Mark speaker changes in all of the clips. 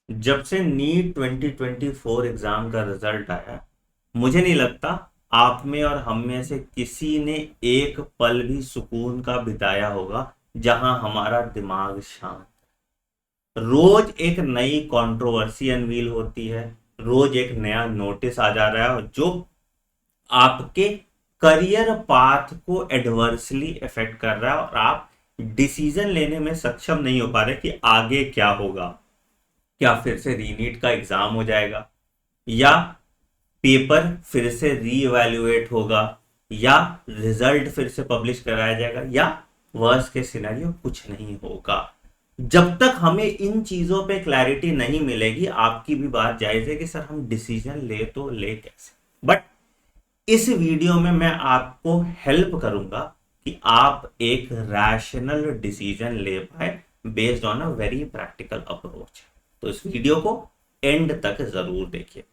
Speaker 1: जब से NEET 2024 exam का रिजल्ट आया, मुझे नहीं लगता आप में और हम में से किसी ने एक पल भी सुकून का बिताया होगा जहां हमारा दिमाग शांत। रोज एक नई कंट्रोवर्सी अनवील होती है, रोज एक नया नोटिस आ जा रहा है जो आपके करियर पाथ को एडवर्सली इफेक्ट कर रहा है और आप डिसीजन लेने में सक्षम नहीं हो पा रहे कि आगे क्या होगा। क्या फिर से रीनीट का एग्जाम हो जाएगा, या पेपर फिर से रीइवैल्यूएट होगा, या रिजल्ट फिर से पब्लिश कराया जाएगा, या वर्स्ट के सिनेरियो कुछ नहीं होगा। जब तक हमें इन चीजों पे क्लैरिटी नहीं मिलेगी, आपकी भी बात जायज है कि सर हम डिसीजन ले तो ले कैसे। बट इस वीडियो में मैं आपको हेल्प करूंगा कि आप एक रैशनल डिसीजन ले पाए based on a very practical approach. तो इस वीडियो को एंड तक जरूर देखिए।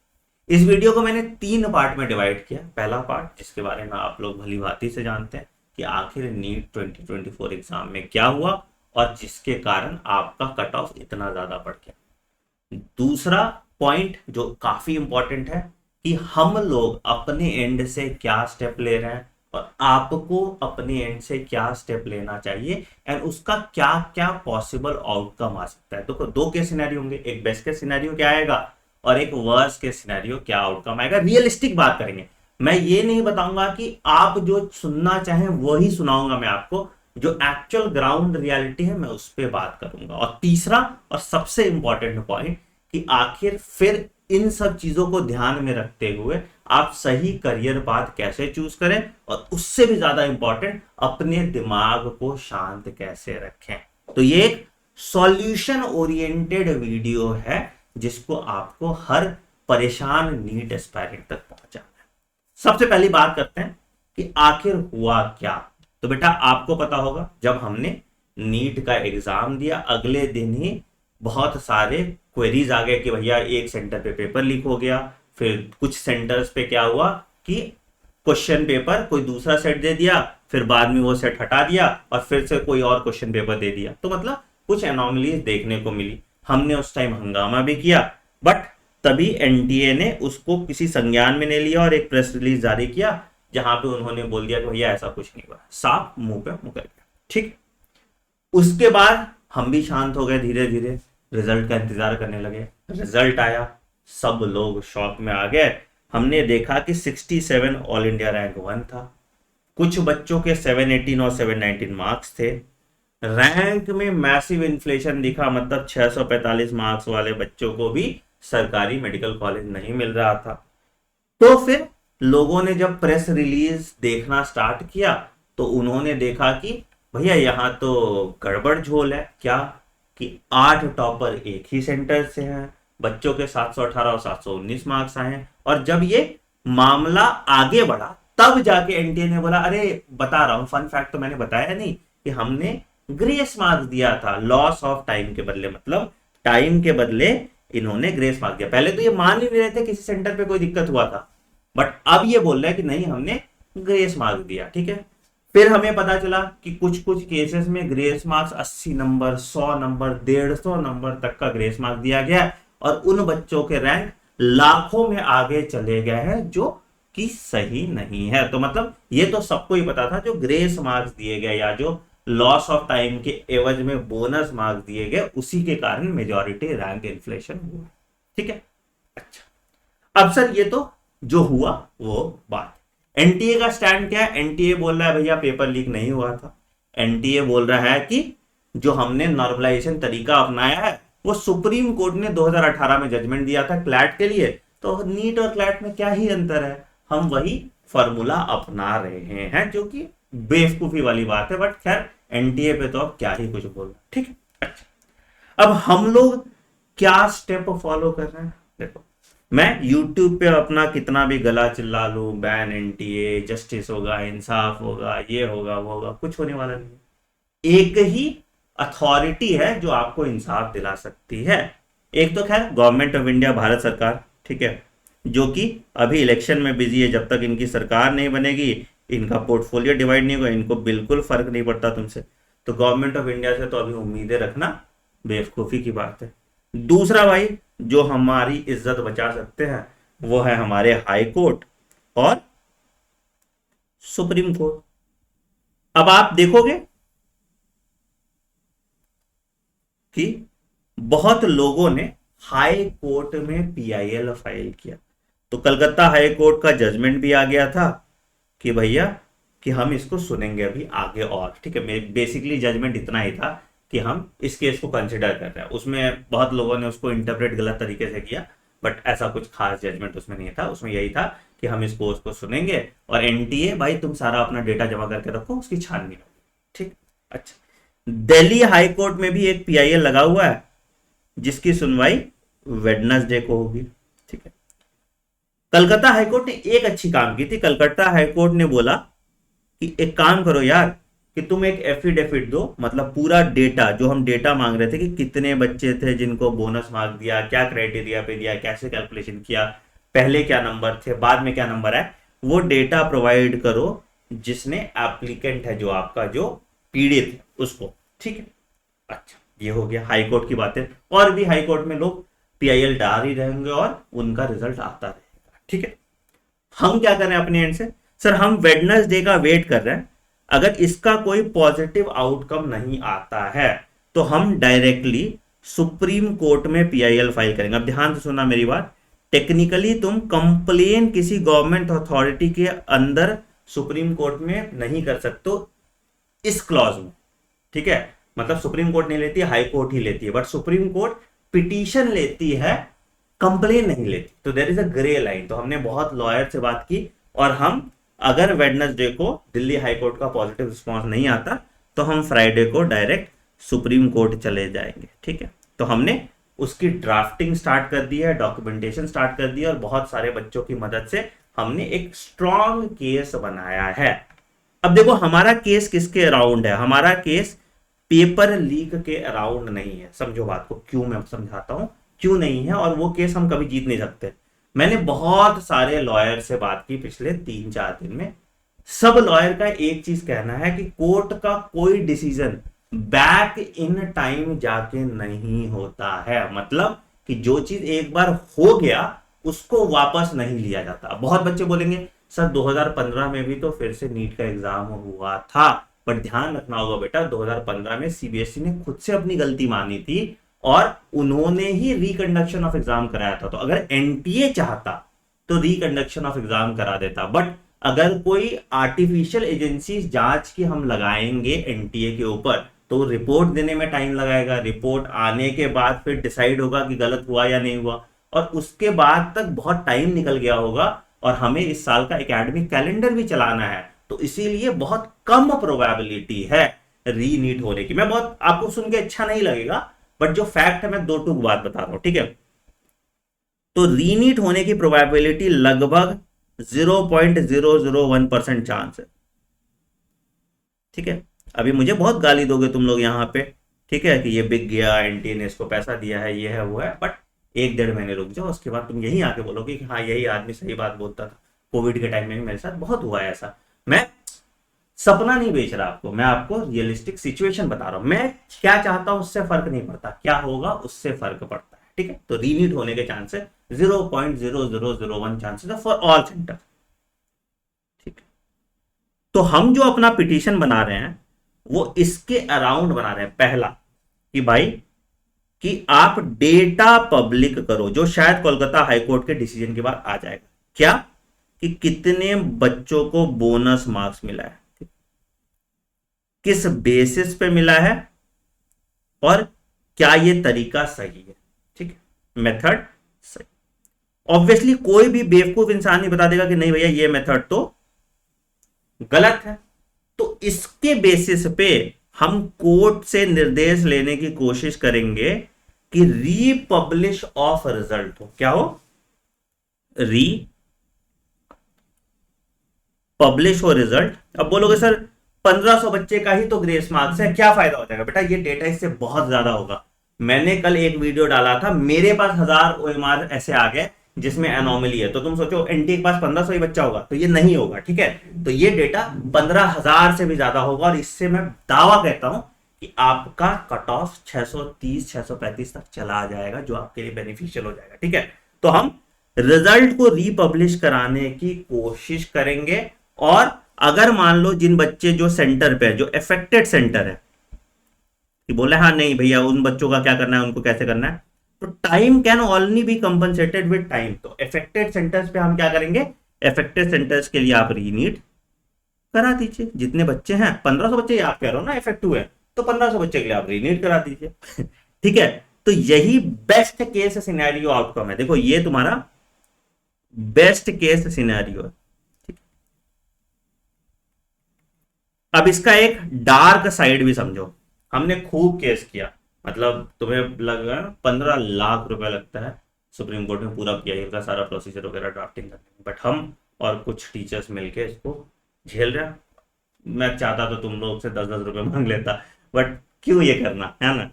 Speaker 1: इस वीडियो को मैंने 3 पार्ट में डिवाइड किया। पहला पार्ट जिसके बारे में आप लोग भली भांति से जानते हैं कि आखिर नीट 2024 एग्जाम में क्या हुआ और जिसके कारण आपका कट ऑफ इतना ज्यादा बढ़ गया। दूसरा पॉइंट जो काफी इंपॉर्टेंट है कि हम लोग अपने एंड से क्या स्टेप ले रहे हैं और आपको अपने एंड से क्या स्टेप लेना चाहिए एंड उसका क्या क्या पॉसिबल आउटकम आ सकता है। तो दो केस सिनेरियो होंगे, एक बेस्ट केस सिनेरियो क्या आएगा और एक वर्स्ट केस सिनेरियो क्या आउटकम आएगा। रियलिस्टिक बात करेंगे। मैं ये नहीं बताऊंगा कि आप जो सुनना चाहें वही सुनाऊंगा, मैं आपको जो एक्चुअल ग्राउंड रियलिटी है मैं उस पर बात करूंगा। और तीसरा और सबसे इंपॉर्टेंट पॉइंट कि आखिर फिर इन सब चीजों को ध्यान में रखते हुए आप सही करियर पाथ कैसे चूज करें और उससे भी ज्यादा इंपॉर्टेंट अपने दिमाग को शांत कैसे रखें। तो ये एक सॉल्यूशन ओरिएंटेड वीडियो है जिसको आपको हर परेशान नीट एस्पायरेंट तक पहुंचाना है। सबसे पहली बात करते हैं कि आखिर हुआ क्या। तो बेटा आपको पता होगा जब हमने नीट का एग्जाम दिया अगले दिन ही बहुत सारे क्वेरीज आ गए कि भैया एक सेंटर पे पेपर लीक हो गया। फिर कुछ सेंटर्स पे क्या हुआ कि क्वेश्चन पेपर कोई दूसरा सेट दे दिया, फिर बाद में वो सेट हटा दिया और फिर से कोई और क्वेश्चन पेपर दे दिया। तो मतलब कुछ एनोमलीज देखने को मिली। हमने उस टाइम हंगामा भी किया, बट तभी एनटीए ने उसको किसी संज्ञान में नहीं लिया और एक प्रेस रिलीज जारी किया जहां पे उन्होंने बोल दिया कि भैया ऐसा कुछ नहीं हुआ, साफ मुंह पे मुकर गया। ठीक, उसके बाद हम भी शांत हो गए, धीरे धीरे रिजल्ट का इंतजार करने लगे। रिजल्ट आया, सब लोग शॉक में आ गए। हमने देखा कि 67 ऑल इंडिया रैंक 1 था। कुछ बच्चों के 718 और 719 मार्क्स थे। रैंक में मैसिव इन्फ्लेशन दिखा, मतलब 645 मार्क्स वाले बच्चों को भी सरकारी मेडिकल कॉलेज नहीं मिल रहा था। तो फिर लोगों ने जब प्रेस रिलीज देखना स्टार्ट किया तो उन्होंने देखा कि भैया यहां तो गड़बड़ झोल है। क्या कि 8 टॉपर एक ही सेंटर से हैं, बच्चों के 718 और 719 मार्क्स आए हैं। और जब ये मामला आगे बढ़ा तब जाके एनटीए ने बोला अरे बता रहा हूं, फन फैक्ट तो मैंने बताया नहीं कि हमने ग्रेस मार्क्स दिया था लॉस ऑफ टाइम के बदले, मतलब टाइम के बदले इन्होंने ग्रेस मार्क्स दिया। पहले तो ये मान ही नहीं रहे थे किसी सेंटर पे कोई दिक्कत हुआ था, बट अब ये बोल रहा है कि नहीं हमने ग्रेस मार्क्स दिया। ठीक है, फिर हमें पता चला कि कुछ कुछ केसेस में grace marks 80 number, 100 number, 150 number तक का ग्रेस मार्क्स दिया गया और उन बच्चों के रैंक लाखों में आगे चले गए हैं जो कि सही नहीं है। तो मतलब ये तो सबको ही पता था, जो ग्रेस मार्क्स दिए गए या जो लॉस ऑफ टाइम के एवज में बोनस मार्क्स दिए गए उसी के कारण मेजॉरिटी रैंक इन्फ्लेशन हुआ। ठीक है, अच्छा अब सर ये तो जो हुआ वो बात। एनटीए का स्टैंड क्या है? एनटीए बोल रहा है भैया पेपर लीक नहीं हुआ था। एनटीए बोल रहा है कि जो हमने नॉर्मलाइजेशन तरीका अपनाया है वो सुप्रीम कोर्ट ने 2018 में जजमेंट दिया था क्लैट के लिए, तो नीट और क्लैट में क्या ही अंतर है, हम वही फॉर्मूला अपना रहे हैं, जो कि बेवकूफी वाली बात है। बट खैर एनटीए पे तो अब क्या ही कुछ बोल। ठीक है, अच्छा अब हम लोग क्या स्टेप फॉलो कर रहे हैं। देखो मैं YouTube पे अपना कितना भी गला चिल्ला लूं, बैन एनटीए, जस्टिस होगा, इंसाफ होगा, ये होगा वो होगा, कुछ होने वाला नहीं। एक ही अथॉरिटी है जो आपको इंसाफ दिला सकती है। एक तो खैर गवर्नमेंट ऑफ इंडिया, भारत सरकार, ठीक है, जो कि अभी इलेक्शन में बिजी है। जब तक इनकी सरकार नहीं बनेगी, इनका पोर्टफोलियो डिवाइड नहीं होगा, इनको बिल्कुल फर्क नहीं पड़ता तुमसे। तो गवर्नमेंट ऑफ इंडिया से तो अभी उम्मीदें रखना बेवकूफी की बात है। दूसरा भाई जो हमारी इज्जत बचा सकते हैं वो है हमारे हाई कोर्ट और सुप्रीम कोर्ट। अब आप देखोगे कि बहुत लोगों ने हाई कोर्ट में पीआईएल फाइल किया, तो कलकत्ता हाई कोर्ट का जजमेंट भी आ गया था कि भैया कि हम इसको सुनेंगे अभी आगे और, ठीक है। बेसिकली जजमेंट इतना ही था कि हम इस केस को कंसिडर कर रहे हैं। उसमें बहुत लोगों ने उसको इंटरप्रेट गलत तरीके से किया, बट ऐसा कुछ खास जजमेंट उसमें नहीं था। उसमें यही था कि हम इस कोर्स को सुनेंगे और एनटीए भाई तुम सारा अपना डेटा जमा करके रखो, उसकी छानबीन होगी, ठीक। अच्छा, दिल्ली हाई कोर्ट में भी एक पीआईएल लगा हुआ है जिसकी सुनवाई वेडनेसडे को होगी, ठीक है। कलकत्ता हाईकोर्ट ने एक अच्छी काम की थी। कलकत्ता हाईकोर्ट ने बोला कि एक काम करो यार कि तुम एक एफिडेविट दो, मतलब पूरा डेटा जो हम डेटा मांग रहे थे कि कितने बच्चे थे जिनको बोनस मार्क दिया, क्या क्राइटेरिया पे दिया, कैसे कैलकुलेशन किया, पहले क्या नंबर थे, बाद में क्या नंबर है, वो डेटा प्रोवाइड करो जिसने एप्लीकेंट है जो आपका जो पीड़ित है उसको, ठीक है। अच्छा, ये हो गया हाई कोर्ट की बातें। और भी हाई कोर्ट में लोग पीआईएल डाल ही रहेंगे और उनका रिजल्ट आता रहेगा, ठीक है। हम क्या कर रहे हैं अपने एंड से, सर हम वेडनेसडे का वेट कर रहे हैं। अगर इसका कोई पॉजिटिव आउटकम नहीं आता है तो हम डायरेक्टली सुप्रीम कोर्ट में पीआईएल फाइल करेंगे। अब ध्यान से सुनना मेरी बात, टेक्निकली तुम कंप्लेन किसी गवर्नमेंट अथॉरिटी के अंदर सुप्रीम कोर्ट में नहीं कर सकते इस क्लॉज में, ठीक है। मतलब सुप्रीम कोर्ट नहीं लेती, हाई कोर्ट ही लेती है, बट सुप्रीम कोर्ट पिटीशन लेती है, कंप्लेन नहीं लेती। तो there is a grey line. तो हमने बहुत लॉयर से बात की और हम अगर वेडनेसडे को दिल्ली हाई कोर्ट का पॉजिटिव रिस्पॉन्स नहीं आता तो हम फ्राइडे को डायरेक्ट सुप्रीम कोर्ट चले जाएंगे, ठीक है। तो हमने उसकी ड्राफ्टिंग स्टार्ट कर दी है, डॉक्यूमेंटेशन स्टार्ट कर दी है और बहुत सारे बच्चों की मदद से हमने एक स्ट्रॉन्ग केस बनाया है। अब देखो हमारा केस किसके अराउंड है, हमारा केस पेपर लीक के अराउंड नहीं है। समझो बात को, क्यों मैं समझाता हूं क्यों नहीं है, और वो केस हम कभी जीत नहीं सकते। मैंने बहुत सारे लॉयर से बात की पिछले 3-4 दिन में, सब लॉयर का एक चीज कहना है कि कोर्ट का कोई डिसीजन बैक इन टाइम जाके नहीं होता है। मतलब कि जो चीज एक बार हो गया उसको वापस नहीं लिया जाता। बहुत बच्चे बोलेंगे सर 2015 में भी तो फिर से नीट का एग्जाम हुआ था, बट ध्यान रखना होगा बेटा 2015 में सीबीएसई ने खुद से अपनी गलती मानी थी और उन्होंने ही रिकंडक्शन ऑफ एग्जाम कराया था। तो अगर एनटीए चाहता तो रिकंडक्शन ऑफ एग्जाम करा देता, बट अगर कोई आर्टिफिशियल एजेंसी जांच की हम लगाएंगे एनटीए के ऊपर तो रिपोर्ट देने में टाइम लगाएगा, रिपोर्ट आने के बाद फिर डिसाइड होगा कि गलत हुआ या नहीं हुआ, और उसके बाद तक बहुत टाइम निकल गया होगा और हमें इस साल का एकेडमिक कैलेंडर भी चलाना है। तो इसीलिए बहुत कम प्रोबेबिलिटी है रीनीट होने की। मैं बहुत, आपको सुन के अच्छा नहीं लगेगा बट जो फैक्ट है मैं दो टूक बात बता रहा हूं, ठीक है। तो रीनीट होने की प्रोबेबिलिटी लगभग 0.001% चांस है, ठीक है। अभी मुझे बहुत गाली दोगे तुम लोग यहाँ पे, ठीक है, कि ये बिक गया, एनटीए ने इसको पैसा दिया है, ये है वो है, बट 1-1.5 महीने रुक जाओ, उसके बाद तुम यही आके बोलोगे कि हाँ यही आदमी सही बात बोलता था। कोविड के टाइम में भी मेरे साथ बहुत हुआ है ऐसा। मैं सपना नहीं बेच रहा आपको, मैं आपको रियलिस्टिक सिचुएशन बता रहा हूं। मैं क्या चाहता हूं उससे फर्क नहीं पड़ता, क्या होगा उससे फर्क पड़ता है, ठीक है। तो रीनीट होने के चांसेस 0.0001 चांसेस है फॉर ऑल सेंटर, ठीक है। तो हम जो अपना पिटीशन बना रहे हैं वो इसके अराउंड बना रहे हैं। पहला कि भाई कि आप डेटा पब्लिक करो, जो शायद कोलकाता हाईकोर्ट के डिसीजन के बाद आ जाएगा। क्या कि कितने बच्चों को बोनस मार्क्स मिला है, किस बेसिस पे मिला है और क्या ये तरीका सही है, ठीक है, मेथड सही। ऑब्वियसली कोई भी बेवकूफ इंसान नहीं बता देगा कि नहीं भैया ये मेथड तो गलत है। तो इसके बेसिस पे हम कोर्ट से निर्देश लेने की कोशिश करेंगे कि रीपब्लिश ऑफ रिजल्ट हो। क्या हो? री पब्लिश हो रिजल्ट। अब बोलोगे सर 1500 बच्चे का ही तो ग्रेस मार्क्स है, क्या फायदा हो जाएगा? बेटा ये डेटा इससे बहुत ज्यादा होगा। मैंने कल एक वीडियो डाला था, मेरे पास 1000 ओएमआर ऐसे आ गए जिसमें एनोमली है। तो तुम सोचो एनटी के पास 1500 ही बच्चा होगा, तो ये नहीं होगा, ठीक है। तो ये डेटा 15,000 से भी ज्यादा होगा और इससे मैं दावा कहता हूं कि आपका कट ऑफ 630 635 तक चला जाएगा, जो आपके लिए बेनिफिशियल हो जाएगा। ठीक है, तो हम रिजल्ट को रीपब्लिश कराने की कोशिश करेंगे। और अगर मान लो जिन बच्चे जो सेंटर पे है, जो अफेक्टेड सेंटर है, कि बोले हाँ नहीं भैया उन बच्चों का क्या करना है, उनको कैसे करना है, तो time can only be compensated with time. तो अफेक्टेड सेंटर्स पे हम क्या करेंगे, अफेक्टेड सेंटर्स के लिए आप रीनीट करा दीजिए। जितने बच्चे हैं 1500 बच्चे आप कह रहे हो ना इफेक्ट हुए, तो 1500 बच्चे के लिए आप रीनीट करा दीजिए। ठीक है, तो यही बेस्ट केस सिनेरियो आउटकम है। देखो ये तुम्हारा बेस्ट केस सिनेरियो है। अब इसका एक डार्क साइड भी समझो। हमने खूब केस किया, मतलब तुम्हें लगा 15 लाख रुपए लगता है सुप्रीम कोर्ट में पूरा किया का सारा प्रोसीजर वगैरह ड्राफ्टिंग करने में, बट हम और कुछ टीचर्स मिलके इसको झेल रहे हैं। मैं चाहता तो तुम लोग से 10-10 रुपए मांग लेता, बट क्यों ये करना है ना।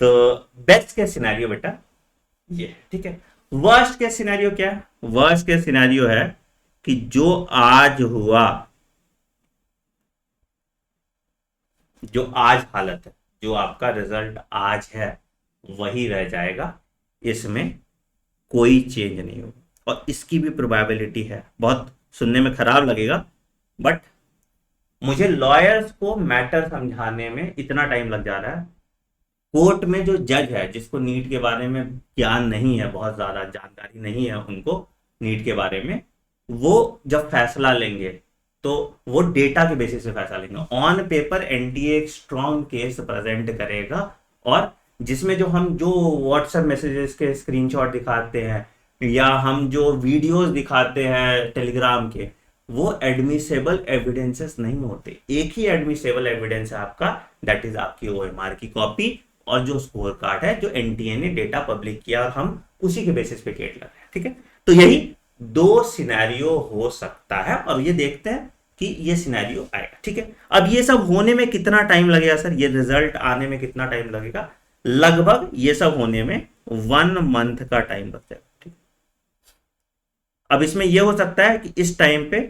Speaker 1: तो बेस्ट के सिनेरियो बेटा ये, ठीक है। वर्स्ट के सिनेरियो क्या है, वर्स्ट के सिनेरियो है कि जो आज हुआ, जो आज हालत है, जो आपका रिजल्ट आज है वही रह जाएगा, इसमें कोई चेंज नहीं होगा। और इसकी भी प्रोबेबिलिटी है, बहुत सुनने में खराब लगेगा, बट मुझे लॉयर्स को मैटर समझाने में इतना टाइम लग जा रहा है। कोर्ट में जो जज है, जिसको नीट के बारे में ज्ञान नहीं है, बहुत ज्यादा जानकारी नहीं है उनको नीट के बारे में, वो जब फैसला लेंगे तो वो डेटा के बेसिस पे फैसला लेंगे। ऑन पेपर एनटीए एक स्ट्रॉन्ग केस प्रेजेंट करेगा, और जिसमें जो हम जो व्हाट्सएप मैसेजेस के स्क्रीनशॉट दिखाते हैं या हम जो वीडियोस दिखाते हैं टेलीग्राम के, वो एडमिसेबल एविडेंसेस नहीं होते। एक ही एडमिसेबल एविडेंस है आपका, दैट इज आपकी ओएमआर की कॉपी और जो स्कोर कार्ड है जो एनटीए ने डेटा पब्लिक किया, हम उसी के बेसिस पे केट लग रहे हैं। ठीक है, तो यही दो सिनेरियो हो सकता है, और ये देखते हैं कि ये सिनेरियो आएगा। ठीक है, अब ये सब होने में कितना टाइम लगेगा सर, ये रिजल्ट आने में कितना टाइम लगेगा, लगभग ये सब होने में 1 मंथ का टाइम लग जाएगा। ठीक, अब इसमें यह हो सकता है कि इस टाइम पे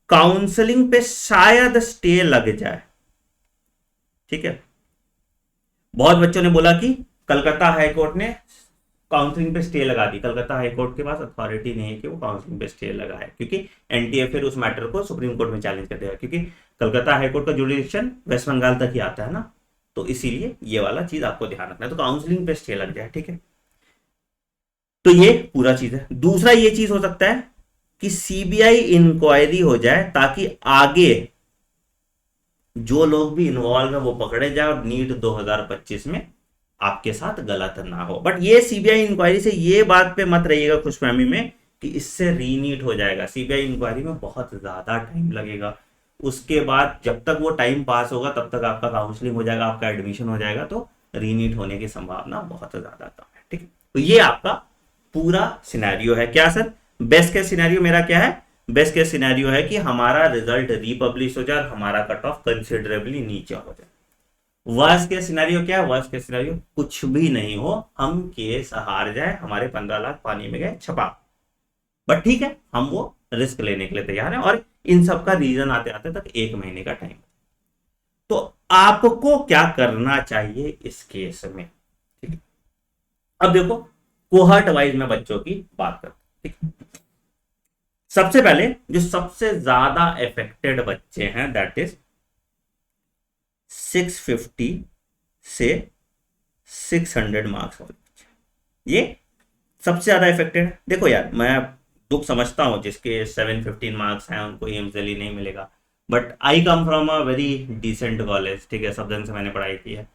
Speaker 1: काउंसलिंग पे शायद स्टे लग जाए। ठीक है, बहुत बच्चों ने बोला कि कलकत्ता हाईकोर्ट ने काउंसलिंग पे स्टे लगा दी। कलकत्ता हाईकोर्ट के पास अथॉरिटी नहीं है कि वो काउंसलिंग पे स्टे लगाए, क्योंकि एनटीए फिर उस मैटर को सुप्रीम कोर्ट में चैलेंज कर देगा, क्योंकि कलकत्ता हाईकोर्ट का जुडिक्शन वेस्ट बंगाल तक ही आता है ना, तो इसीलिए ये वाला चीज आपको ध्यान रखना है, तो काउंसलिंग पे स्टे लग जाए। ठीक है, तो ये पूरा चीज है। दूसरा ये चीज हो सकता है कि सीबीआई इंक्वायरी हो जाए, ताकि आगे जो लोग भी इन्वॉल्व है वो पकड़े जाए और नीट 2025 में आपके साथ गलत ना हो। बट ये सीबीआई इंक्वायरी से ये बात पे मत रहिएगा खुशफहमी में कि इससे रीनीट हो जाएगा। सीबीआई इंक्वायरी में बहुत ज्यादा टाइम लगेगा, उसके बाद जब तक वो टाइम पास होगा तब तक आपका काउंसलिंग हो जाएगा, आपका एडमिशन हो जाएगा, तो रीनीट होने की संभावना बहुत ज्यादा कम है। ठीक है, तो ये आपका पूरा सिनेरियो है। क्या सर, बेस्ट केस सिनेरियो मेरा क्या है, बेस्ट केस सिनेरियो है कि हमारा रिजल्ट रीपब्लिश हो जाए, हमारा कट ऑफ कंसिडरेबली नीचे हो जाए। वर्स्ट केस सिनेरियो क्या है, वर्स्ट केस सिनेरियो कुछ भी नहीं हो, हम केस हार जाए, हमारे 15 लाख पानी में गए छपा, बट ठीक है, हम वो रिस्क लेने के लिए तैयार हैं, और इन सब का रीजन आते आते तक 1 महीने का टाइम। तो आपको क्या करना चाहिए इस केस में, ठीक है। अब देखो कोहर्ट वाइज में बच्चों की बात करते हैं। सबसे पहले जो सबसे ज्यादा अफेक्टेड बच्चे हैं, दैट इज 650 से 600 मार्क्स वाले बच्चे, ये सबसे ज्यादा इफेक्टेड है। देखो यार, मैं दुख समझता हूं जिसके 715 मार्क्स हैं उनको एम्स दिल्ली नहीं मिलेगा, but I come from a very decent college, ठीक है, सब दिन से मैंने पढ़ाई की है,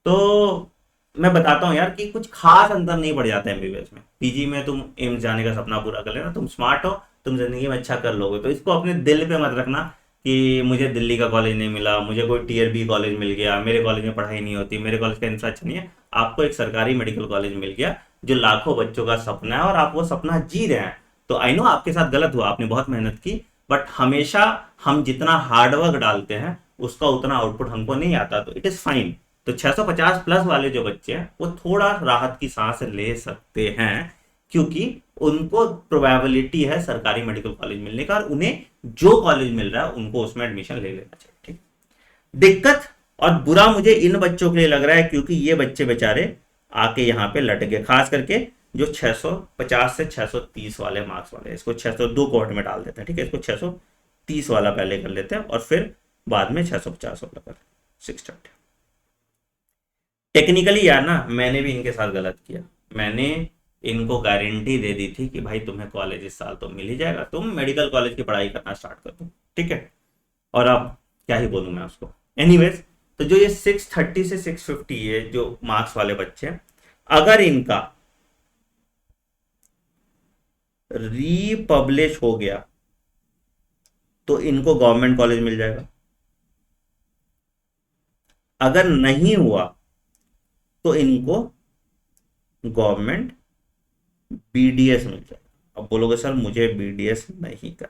Speaker 1: तो मैं बताता हूँ यार कि कुछ खास अंतर नहीं पड़ जाता एमबीबीएस में। पीजी में तुम एम्स जाने का सपना पूरा कर लेना, तुम स्मार्ट हो, तुम जिंदगी में अच्छा कर लोगे, तो इसको अपने दिल पे मत रखना कि मुझे दिल्ली का कॉलेज नहीं मिला, मुझे कोई टीयर बी कॉलेज मिल गया, मेरे कॉलेज में पढ़ाई नहीं होती, मेरे कॉलेज का इंफ्रास्ट्रक्चर नहीं है। आपको एक सरकारी मेडिकल कॉलेज मिल गया जो लाखों बच्चों का सपना है, और आप वो सपना जी रहे हैं। तो आई नो आपके साथ गलत हुआ, आपने बहुत मेहनत की, बट हमेशा हम जितना हार्डवर्क डालते हैं उसका उतना आउटपुट हमको नहीं आता, तो इट इज फाइन। तो 650 प्लस वाले जो बच्चे हैं वो थोड़ा राहत की सांस ले सकते हैं, क्योंकि उनको प्रोबेबिलिटी है सरकारी मेडिकल कॉलेज मिलने का, और उन्हें जो कॉलेज मिल रहा है उनको उसमें एडमिशन ले लेना चाहिए। ठीक, दिक्कत और बुरा मुझे इन बच्चों के लिए लग रहा है, क्योंकि ये बच्चे बेचारे आके यहाँ पे लट गए, खास करके जो 650 से 630 वाले मार्क्स वाले, इसको 602 कोट में डाल देते हैं, ठीक है, इसको 630 वाला पहले कर लेते हैं और फिर बाद में 650 वाला कर 630। टेक्निकली यार ना, मैंने भी इनके साथ गलत किया। मैंने इनको गारंटी दे दी थी कि भाई तुम्हें कॉलेज इस साल तो मिल ही जाएगा, तुम मेडिकल कॉलेज की पढ़ाई करना स्टार्ट कर दो, ठीक है। और अब क्या ही बोलूं मैं उसको। एनीवेज, तो जो ये 630 से 650 है जो मार्क्स वाले बच्चे हैं, अगर इनका रीपब्लिश हो गया तो इनको गवर्नमेंट कॉलेज मिल जाएगा। अगर नहीं हुआ तो इनको गवर्नमेंट बीडीएस मिल जाएगा। अब बोलोगे सर मुझे बीडीएस नहीं कर,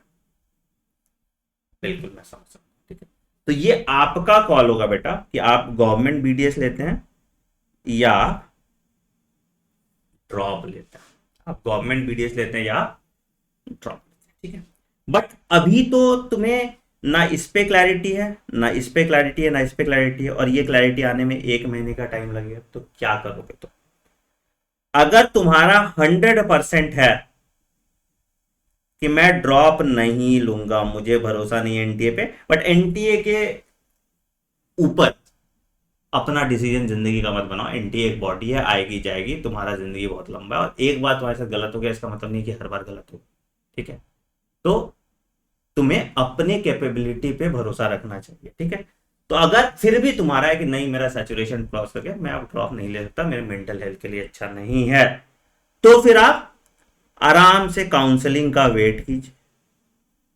Speaker 1: बिल्कुल मैं समझ सकता हूं, ठीक है। तो ये आपका कॉल होगा बेटा कि आप गवर्नमेंट बीडीएस लेते हैं या ड्रॉप लेते हैं। आप गवर्नमेंट बीडीएस लेते हैं या ड्रॉप लेते हैं, ठीक है। बट अभी तो तुम्हें ना इस पे क्लैरिटी है, ना इस पे क्लैरिटी है, ना इस पे क्लैरिटी है, और ये क्लैरिटी आने में 1 महीने का टाइम लगेगा। तो क्या करोगे? तो अगर तुम्हारा 100% है कि मैं ड्रॉप नहीं लूंगा, मुझे भरोसा नहीं है एनटीए पे, बट एनटीए के ऊपर अपना डिसीजन जिंदगी का मत बनाओ। एनटीए एक बॉडी है, आएगी जाएगी, तुम्हारा जिंदगी बहुत लंबा है, और एक बार तुम्हारे साथ गलत हो गया इसका मतलब नहीं कि हर बार गलत हो, ठीक है। तो तुम्हें अपने कैपेबिलिटी पे भरोसा रखना चाहिए, ठीक है। तो अगर फिर भी तुम्हारा है कि नहीं मेरा सैचुरेशन क्रॉस कर गया, मैं अब ड्रॉप नहीं ले सकता, मेरे मेंटल हेल्थ के लिए अच्छा नहीं है, तो फिर आप आराम से काउंसलिंग का वेट कीजिए,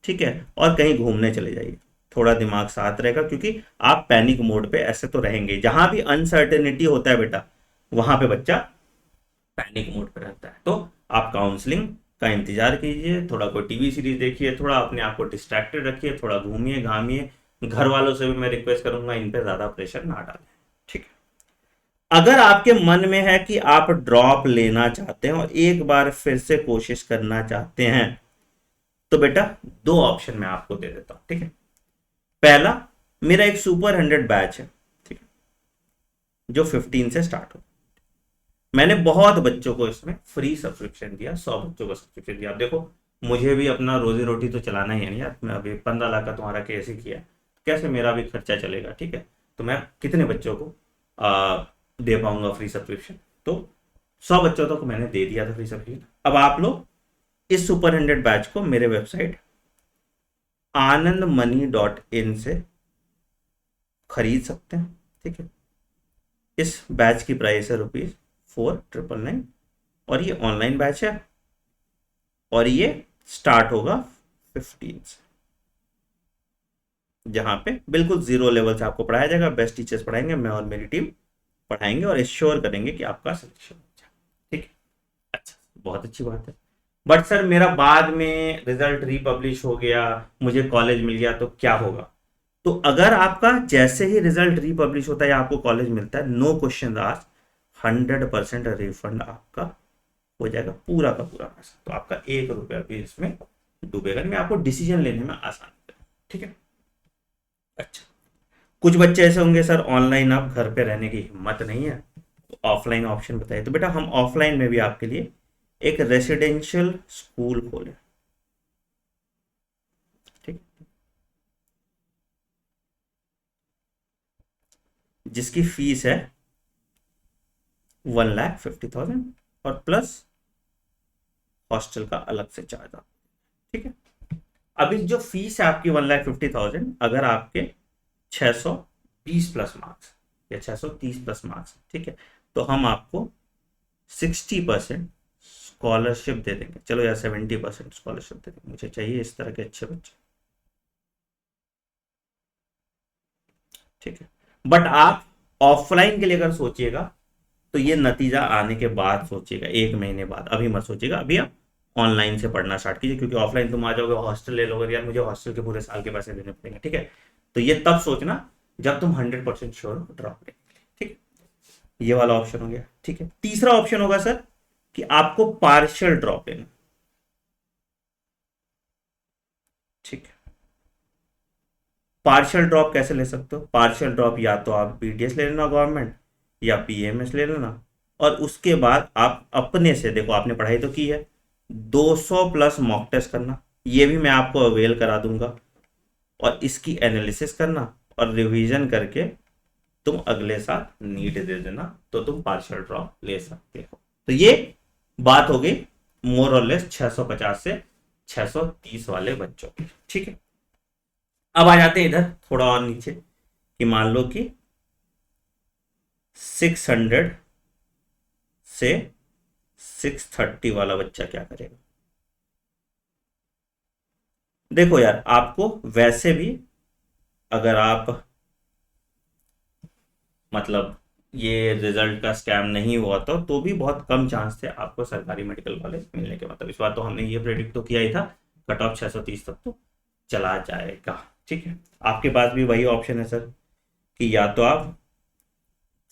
Speaker 1: ठीक है, और कहीं घूमने चले जाइए, थोड़ा दिमाग साथ रहेगा, क्योंकि आप पैनिक मोड पे ऐसे तो रहेंगे। जहां भी अनसर्टेनिटी होता है बेटा, वहां पे बच्चा पैनिक मोड पे रहता है। तो आप काउंसलिंग का इंतजार कीजिए, थोड़ा कोई टीवी सीरीज देखिए, थोड़ा अपने आप को डिस्ट्रैक्टेड रखिए, थोड़ा घूमिए घामिए। घर वालों से भी मैं रिक्वेस्ट करूंगा इन पे ज्यादा प्रेशर ना डालें, ठीक है। अगर आपके मन में है कि आप ड्रॉप लेना चाहते हैं और एक बार फिर से कोशिश करना चाहते हैं, तो बेटा 2 ऑप्शन मैं आपको दे देता हूं, ठीक है। पहला, मेरा एक सुपर 100 बैच है, ठीक है, जो 15 से स्टार्ट हो। मैंने बहुत बच्चों को इसमें फ्री सब्सक्रिप्शन दिया, 100 बच्चों को सब्सक्रिप्शन दिया। आप देखो, मुझे भी अपना रोजी रोटी तो चलाना ही है यार। मैं अभी 15 लाख का तुम्हारा केस ही किया, कैसे मेरा भी खर्चा चलेगा, ठीक है। तो मैं कितने बच्चों को दे पाऊंगा फ्री सब्सक्रिप्शन? तो 100 बच्चों तक मैंने दे दिया था फ्री सब्सक्रिप्शन। अब आप लोग इस सुपर 100 बैच को मेरे वेबसाइट anandmoney.in से खरीद सकते हैं, ठीक है। इस बैच की प्राइस है ₹4,999, और ये ऑनलाइन बैच है, और ये स्टार्ट होगा 15 से, जहां पे बिल्कुल जीरो लेवल से आपको पढ़ाया जाएगा। बेस्ट टीचर्स पढ़ाएंगे, मैं और मेरी टीम पढ़ाएंगे और एश्योर करेंगे कि आपका सिलेक्शन हो जाए, ठीक है। अच्छा, बहुत अच्छी बात है। बट सर मेरा बाद में रिजल्ट रीपब्लिश हो गया, मुझे कॉलेज मिल गया, तो क्या होगा? तो अगर आपका जैसे ही रिजल्ट रीपब्लिश होता है या आपको कॉलेज मिलता है, नो क्वेश्चन आस्क्ड, 100% रिफंड आपका हो जाएगा, पूरा का पूरा पैसा। तो आपका 1 रुपया भी इसमें डूबेगा नहीं, आपको डिसीजन लेने में आसानी है, ठीक है। अच्छा, कुछ बच्चे ऐसे होंगे सर ऑनलाइन आप घर पे रहने की हिम्मत नहीं है, तो ऑफलाइन ऑप्शन बताइए। तो बेटा हम ऑफलाइन में भी आपके लिए एक रेसिडेंशियल स्कूल खोले, ठीक, जिसकी फीस है 1,50,000 और प्लस हॉस्टल का अलग से चार्ज आप, ठीक है। अभी जो फीस है आपकी 1,50,000, अगर आपके 620 प्लस मार्क्स या 630 प्लस मार्क्स, ठीक है, तो हम आपको 60% स्कॉलरशिप दे देंगे। चलो यार 70% स्कॉलरशिप दे देंगे, मुझे चाहिए इस तरह के अच्छे बच्चे, ठीक है। बट आप ऑफलाइन के लिए अगर सोचिएगा तो ये नतीजा आने के बाद सोचिएगा, 1 महीने बाद, अभी मत सोचिएगा। अभी आप ऑनलाइन से पढ़ना स्टार्ट कीजिए, क्योंकि ऑफलाइन तुम आ जाओगे हॉस्टल ले लोगे, यार मुझे हॉस्टल के पूरे साल के पैसे देने पड़ेंगे, ठीक है। तो ये तब सोचना जब तुम 100% श्योर हो ड्रॉप लेने के लिए, ठीक है। ये वाला ऑप्शन हो गया, ठीक है। तीसरा ऑप्शन होगा सर कि आपको पार्शियल ड्रॉप लेना, ठीक है। पार्शियल ड्रॉप कैसे ले सकते हो? पार्शियल ड्रॉप या तो आप बीडीएस ले लेना गवर्नमेंट, या बीएमएस ले लेना, और उसके बाद आप अपने से, देखो आपने पढ़ाई तो की है, 200 प्लस मॉक टेस्ट करना, ये भी मैं आपको अवेल करा दूंगा, और इसकी एनालिसिस करना, और रिवीजन करके तुम अगले साल नीट दे देना, तो तुम पार्शियल ड्रॉप ले सकते हो। तो ये बात हो गई मोर और लेस 650 से 630 वाले बच्चों की, ठीक है। अब आ जाते हैं इधर थोड़ा और नीचे, कि मान लो कि 600 से 630 वाला बच्चा क्या करेगा। देखो यार, आपको वैसे भी अगर आप मतलब ये रिजल्ट का स्कैम नहीं हुआ तो भी बहुत कम चांस थे आपको सरकारी मेडिकल कॉलेज मिलने के। मतलब इस बार तो हमने ये प्रेडिक्ट तो किया ही था, कट ऑफ 630 तक तो चला जाएगा, ठीक है। आपके पास भी वही ऑप्शन है सर, कि या तो आप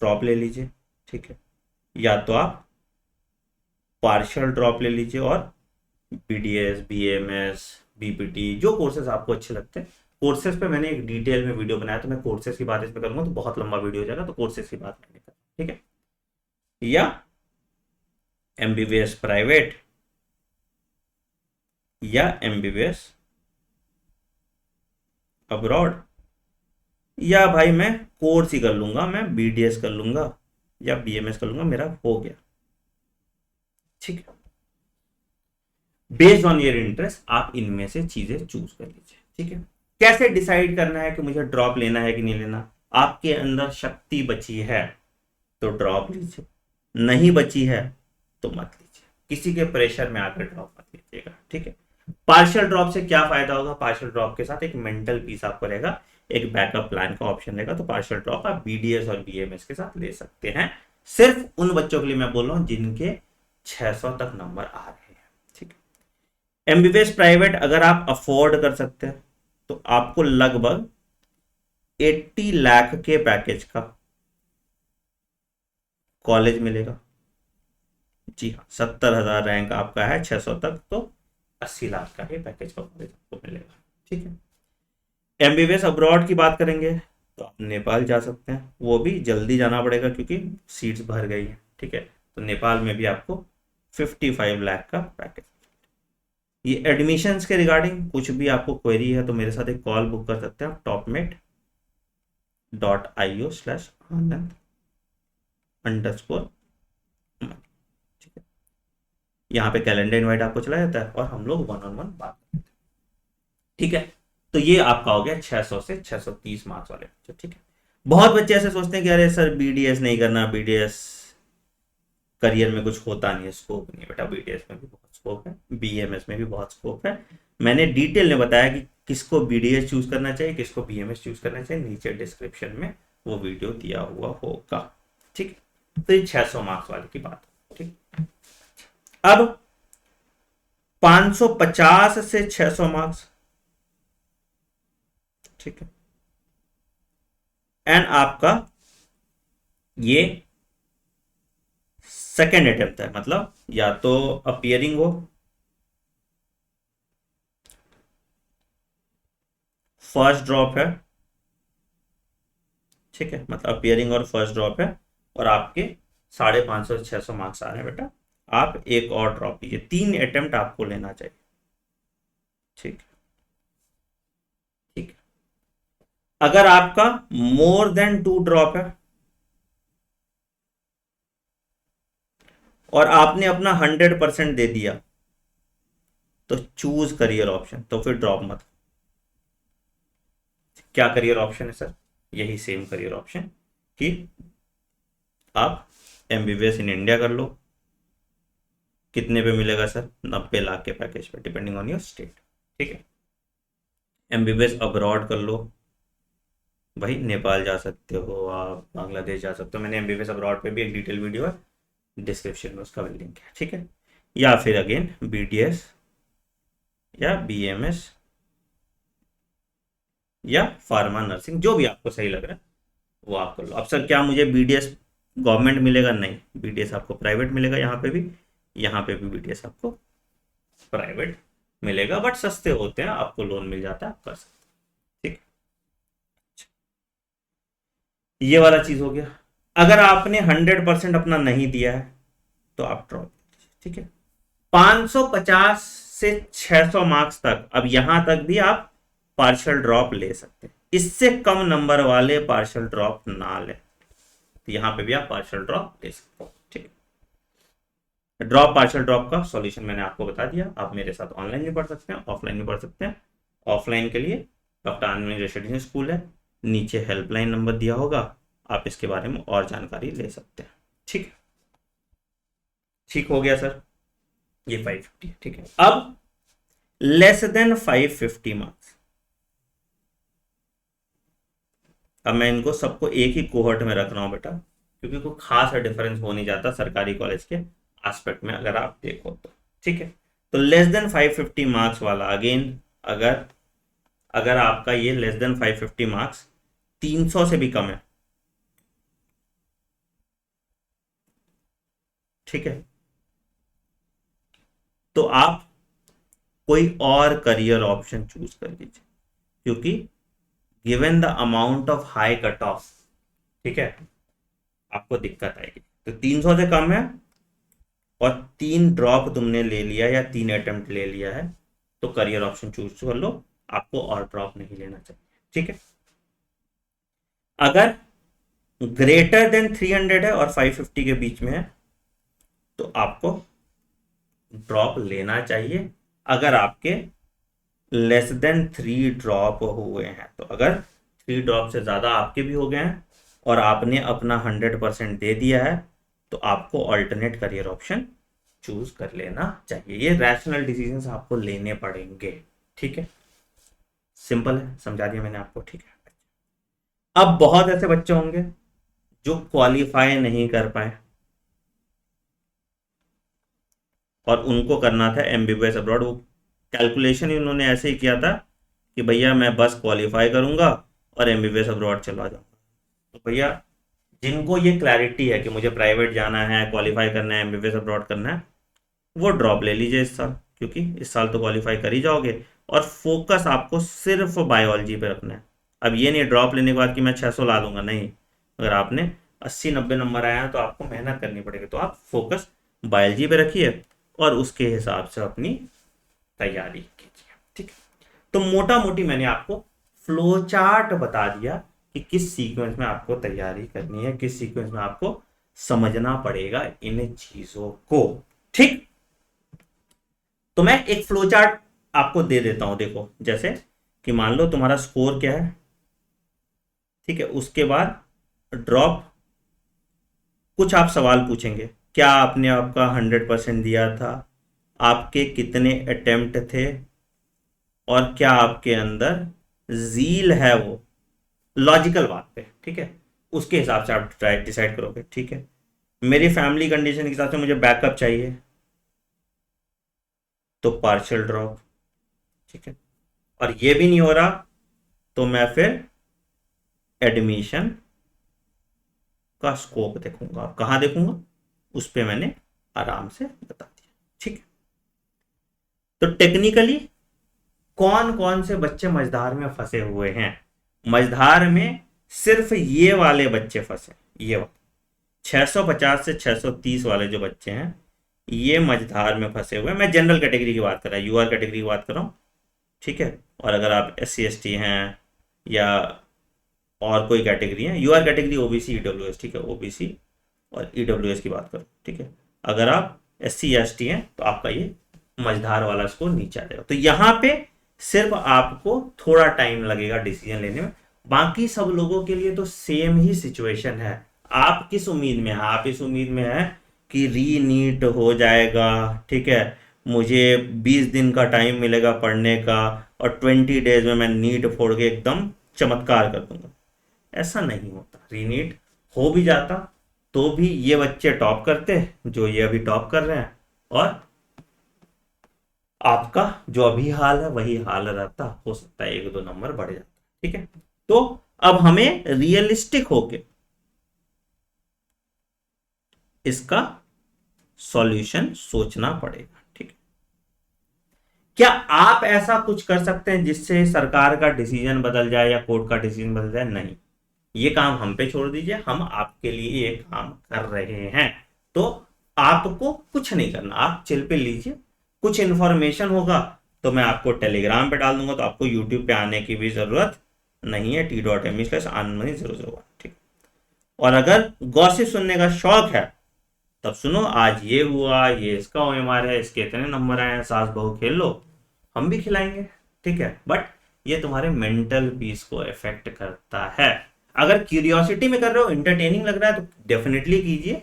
Speaker 1: ड्रॉप ले लीजिए, ठीक है, या तो आप पार्शियल ड्रॉप ले लीजिए, और बीडीएस, बीएमएस, बीपीटी, जो कोर्सेज आपको अच्छे लगते हैं। कोर्सेज पे मैंने एक डिटेल में वीडियो बनाया, तो मैं कोर्सेज की बात इसमें करूंगा तो बहुत लंबा वीडियो हो जाएगा, तो कोर्सेज की बात मैंने करूँ, ठीक है। या एमबीबीएस प्राइवेट, या एमबीबीएस अब्रॉड, या भाई मैं कोर्स ही कर लूंगा, मैं बीडीएस कर लूंगा या बीएमएस कर लूंगा, मेरा हो गया, ठीक है। बेस्ड ऑन योर इंटरेस्ट आप इनमें से चीजें चूज कर लीजिए, ठीक है। कैसे डिसाइड करना है कि मुझे ड्रॉप लेना है कि नहीं लेना? आपके अंदर शक्ति बची है तो ड्रॉप लीजिए, नहीं बची है तो मत लीजिए, किसी के प्रेशर में आकर ड्रॉप मत लीजिएगा, ठीक है। पार्शियल ड्रॉप से क्या फायदा होगा? पार्शियल ड्रॉप के साथ एक मेंटल पीस आपको रहेगा, एक बैकअप प्लान का ऑप्शन रहेगा। तो पार्शियल ड्रॉप आप बीडीएस और बीएमएस के साथ ले सकते हैं। सिर्फ उन बच्चों के लिए मैं बोल रहा हूं जिनके 600 तक नंबर आ रहे हैं, ठीक है। एमबीबीएस प्राइवेट अगर आप अफोर्ड कर सकते हैं तो आपको लगभग 80 लाख के पैकेज का कॉलेज मिलेगा। जी हाँ, 70,000 रैंक आपका है, 600 तक, तो 80 लाख का ही पैकेज का कॉलेज आपको मिलेगा, ठीक है। एमबीबीएस अब्रॉड की बात करेंगे तो आप नेपाल जा सकते हैं, वो भी जल्दी जाना पड़ेगा क्योंकि सीट्स भर गई हैं, ठीक है। तो नेपाल में भी आपको 55 लाख का पैकेज। ये एडमिशन्स के रिगार्डिंग कुछ भी आपको क्वेरी है तो मेरे साथ एक कॉल बुक कर सकते हैं आप, topmate.io/anand_, ठीक है। यहाँ पे कैलेंडर इनवाइट आपको चला जाता है और हम लोग 1-on-1 बात करते हैं, ठीक है। तो ये आपका हो गया 600 से 630 मार्क्स वाले बच्चे, ठीक है। बहुत बच्चे ऐसे सोचते हैं कि अरे सर बीडीएस नहीं करना, बीडीएस करियर में कुछ होता नहीं है, स्कोप नहीं है। बेटा बीडीएस में भी बहुत स्कोप है, बीएमएस में भी बहुत स्कोप है। मैंने डिटेल में बताया कि किसको बीडीएस चूज करना चाहिए, किसको बीएमएस चूज करना चाहिए, नीचे डिस्क्रिप्शन में वो वीडियो दिया हुआ होगा, ठीक है। तो ये 600 मार्क्स वाले की बात, ठीक। अब 550 से 600 मार्क्स, ठीक है, एंड आपका ये सेकेंड अटेम्प्ट है, मतलब या तो अपियरिंग हो, फर्स्ट ड्रॉप है, ठीक है, मतलब अपियरिंग और फर्स्ट ड्रॉप है, और आपके 550 से 600 मार्क्स आ रहे हैं बेटा, आप एक और ड्रॉप लीजिए, 3 अटेम्प्ट आपको लेना चाहिए, ठीक है, ठीक है। अगर आपका मोर देन 2 ड्रॉप है और आपने अपना 100% दे दिया तो चूज करियर ऑप्शन, तो फिर ड्रॉप मत। क्या करियर ऑप्शन है सर? यही सेम करियर ऑप्शन कि आप एमबीबीएस इन इंडिया कर लो। कितने पे मिलेगा सर? 90 लाख के पैकेज पे, डिपेंडिंग ऑन योर स्टेट, ठीक है। एमबीबीएस अब्रॉड कर लो, भाई नेपाल जा सकते हो आप, बांग्लादेश जा सकते हो। मैंने एमबीबीएस अब्रॉड पे भी एक डिटेल वीडियो है, डिस्क्रिप्शन में उसका भी लिंक है, ठीक है। या फिर अगेन बीडीएस या बीएमएस या फार्मा नर्सिंग, जो भी आपको सही लग रहा है वो आप कर लो। अब सर क्या मुझे बीडीएस गवर्नमेंट मिलेगा? नहीं, बीडीएस आपको प्राइवेट मिलेगा। यहाँ पे भी बीडीएस आपको प्राइवेट मिलेगा, बट सस्ते होते हैं, आपको लोन मिल जाता है, आप कर सकते हैं, ठीक। ये वाला चीज हो गया। अगर आपने 100% अपना नहीं दिया है तो आप ड्रॉप, ठीक है। 550 से 600 मार्क्स तक, अब यहां तक भी आप पार्शियल ड्रॉप ले सकते हैं। इससे कम नंबर वाले पार्शियल ड्रॉप ना लें, तो यहां पे भी आप पार्शियल ड्रॉप ले सकते हो, ठीक है। ड्रॉप, पार्शियल ड्रॉप का सॉल्यूशन मैंने आपको बता दिया। आप मेरे साथ ऑनलाइन भी पढ़ सकते हैं, ऑफलाइन भी पढ़ सकते हैं। ऑफलाइन के लिए डॉक्टर आनंद रेसिडेंशियल स्कूल है, नीचे हेल्पलाइन नंबर दिया होगा, आप इसके बारे में और जानकारी ले सकते हैं, ठीक है। ठीक हो गया सर, ये 550 है, ठीक है। अब लेस देन 550 मार्क्स, अब मैं इनको सबको एक ही कोहर्ट में रख रहा हूं बेटा, क्योंकि कोई खास डिफरेंस हो नहीं जाता सरकारी कॉलेज के एस्पेक्ट में अगर आप देखो तो, ठीक है। तो लेस देन 550 मार्क्स वाला, अगेन अगर अगर आपका ये लेस देन 550 मार्क्स 300 से भी कम है, ठीक है, तो आप कोई और करियर ऑप्शन चूज कर लीजिए, क्योंकि given the amount of high cut off, ठीक है, आपको दिक्कत आएगी। तो 300 से कम है और 3 ड्रॉप तुमने ले लिया या 3 अटेम्प्ट ले लिया है, तो करियर ऑप्शन चूज कर लो, आपको और ड्रॉप नहीं लेना चाहिए, ठीक है। अगर ग्रेटर देन 300 है और 550 के बीच में है, तो आपको ड्रॉप लेना चाहिए। अगर आपके लेस देन 3 ड्रॉप हुए हैं, तो अगर 3 ड्रॉप से ज़्यादा आपके भी हो गए हैं और आपने अपना 100% दे दिया है, तो आपको अल्टरनेट करियर ऑप्शन चूज कर लेना चाहिए। ये रैशनल डिसीजंस आपको लेने पड़ेंगे, ठीक है। सिंपल है, समझा दिया मैंने आपको, ठीक है। अब बहुत ऐसे बच्चे होंगे जो क्वालिफाई नहीं कर पाए और उनको करना था एमबीबीएस अब्रॉड। वो कैलकुलेशन ही उन्होंने ऐसे ही किया था कि भैया मैं बस क्वालिफाई करूंगा और एमबीबीएस अब्रॉड चला जाऊंगा। तो भैया जिनको ये क्लैरिटी है कि मुझे प्राइवेट जाना है, क्वालिफाई करना है, एमबीबीएस अब्रॉड करना है, वो ड्रॉप ले लीजिए इस साल, क्योंकि इस साल तो क्वालिफाई कर ही जाओगे और फोकस आपको सिर्फ बायोलॉजी पे रखना है। अब ये नहीं ड्रॉप लेने के बाद कि मैं 600 ला लूंगा, नहीं। अगर आपने 80-90 नंबर आया तो आपको मेहनत करनी पड़ेगी, तो आप फोकस बायोलॉजी पे रखिए और उसके हिसाब से अपनी तैयारी कीजिए, ठीक है। तो मोटा मोटी मैंने आपको फ्लो चार्ट बता दिया कि किस सीक्वेंस में आपको तैयारी करनी है, किस सीक्वेंस में आपको समझना पड़ेगा इन चीजों को, ठीक। तो मैं एक फ्लो चार्ट आपको दे देता हूं, देखो जैसे कि मान लो तुम्हारा स्कोर क्या है, ठीक है, उसके बाद ड्रॉप, कुछ आप सवाल पूछेंगे, क्या आपने आपका 100% दिया था, आपके कितने अटेम्प्ट थे, और क्या आपके अंदर जील है, वो लॉजिकल बात पे, ठीक है, उसके हिसाब से आप डिसाइड करोगे, ठीक है। मेरी फैमिली कंडीशन के हिसाब से मुझे बैकअप चाहिए, तो पार्शियल ड्रॉप, ठीक है। और ये भी नहीं हो रहा तो मैं फिर एडमिशन का स्कोप देखूंगा। कहां देखूंगा, उस पे मैंने आराम से बता दिया, ठीक है। तो टेक्निकली कौन कौन से बच्चे मझधार में फंसे हुए हैं, मझधार में सिर्फ ये वाले बच्चे फंसे, ये वाले 650 से 630 वाले जो बच्चे हैं, ये मझधार में फंसे हुए हैं। मैं जनरल कैटेगरी की बात कर रहा हूँ, यूआर कैटेगरी की बात कर रहा हूँ, ठीक है। और अगर आप SC ST हैं या और कोई कैटेगरी है, यूआर कैटेगरी OBC EWS, ठीक है, OBC और EWS की बात करो, ठीक है। अगर आप SC ST हैं तो आपका ये मझधार वाला स्कोर नीचे आ जाएगा। तो यहाँ पे सिर्फ आपको थोड़ा टाइम लगेगा डिसीजन लेने में, बाकी सब लोगों के लिए तो सेम ही सिचुएशन है। आप किस उम्मीद में हैं, आप इस उम्मीद में हैं कि री नीट हो जाएगा, ठीक है, मुझे 20 दिन का टाइम मिलेगा पढ़ने का और 20 डेज में मैं नीट फोड़ के एकदम चमत्कार कर दूंगा। ऐसा नहीं होता, रीनीट हो भी जाता तो भी ये बच्चे टॉप करते जो ये अभी टॉप कर रहे हैं, और आपका जो अभी हाल है वही हाल रहता, हो सकता है 1-2 नंबर बढ़ जाता, ठीक है। तो अब हमें रियलिस्टिक होके इसका सॉल्यूशन सोचना पड़ेगा, ठीक है। क्या आप ऐसा कुछ कर सकते हैं जिससे सरकार का डिसीजन बदल जाए या कोर्ट का डिसीजन बदल जाए? नहीं। ये काम हम पे छोड़ दीजिए, हम आपके लिए ये काम कर रहे हैं। तो आपको कुछ नहीं करना, आप चिल पे लीजिए। कुछ इन्फॉर्मेशन होगा तो मैं आपको टेलीग्राम पे डाल दूंगा, तो आपको यूट्यूब पे आने की भी जरूरत नहीं है। t.me/anmani001, ठीक। और अगर गॉसिप सुनने का शौक है तब सुनो, आज ये हुआ, ये इसका OMR है, इसके इतने नंबर आए हैं, सास बहू खेल लो, हम भी खिलाएंगे, ठीक है। बट ये तुम्हारे मेंटल पीस को इफेक्ट करता है। अगर क्यूरियोसिटी में कर रहे हो, इंटरटेनिंग लग रहा है, तो डेफिनेटली कीजिए,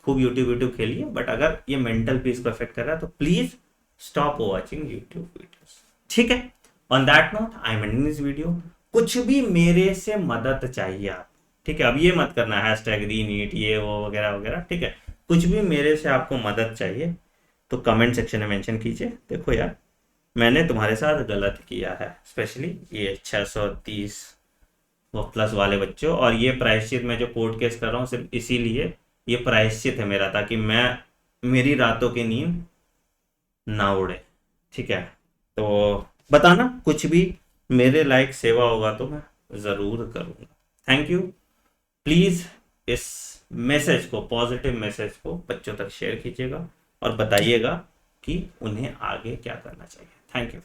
Speaker 1: खूब यूट्यूब खेलिए। बट अगर ये मेंटल पीस को इफेक्ट कर रहा है तो please stop watching YouTube videos, ठीक है। On that note I am ending this video. कुछ भी मेरे से मदद चाहिए आप, ठीक है, अब ये मत करना #रीनीट ये वो वगैरह वगैरह, ठीक है। कुछ भी मेरे से आपको मदद चाहिए तो कमेंट सेक्शन में मेंशन कीजिए। देखो यार, मैंने तुम्हारे साथ गलत किया है, स्पेशली ये 630 वो प्लस वाले बच्चों। और ये प्रायश्चित मैं जो कोर्ट केस कर रहा हूँ सिर्फ इसीलिए, ये प्रायश्चित है मेरा, ताकि मैं मेरी रातों की नींद ना उड़े, ठीक है। तो बताना, कुछ भी मेरे लायक सेवा होगा तो मैं ज़रूर करूँगा। Thank you. प्लीज़ इस मैसेज को, पॉजिटिव मैसेज को बच्चों तक शेयर कीजिएगा और बताइएगा कि उन्हें आगे क्या करना चाहिए। Thank you.